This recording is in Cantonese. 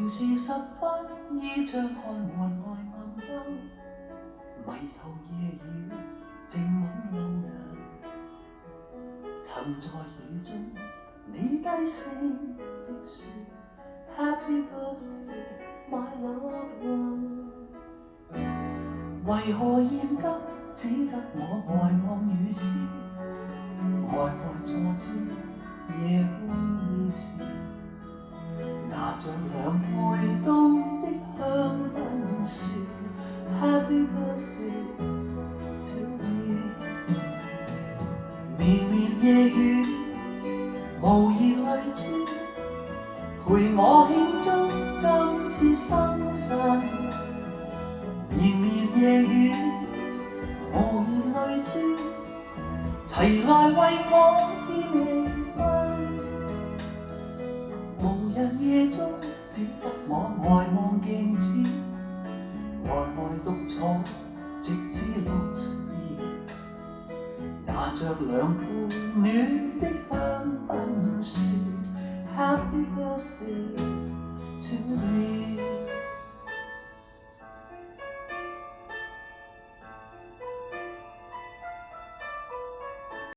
平時十分依張看門外暗燈，迷途夜雨靜吻路人，曾在雨中你低聲的說 Happy birthday my loved one， 為何現今只得我呆望雨絲，呆呆坐知夜半已時，拿着兩杯凍的香檳說 Happy birthday to me， 綿綿夜雨無言淚珠，陪我慶祝今次生辰。綿綿夜雨無言淚珠，齊來為我添氣氛。無人夜中只得我呆望鏡子，呆呆獨坐直至6時，拿着兩杯暖的香檳說 Happy birthday to me。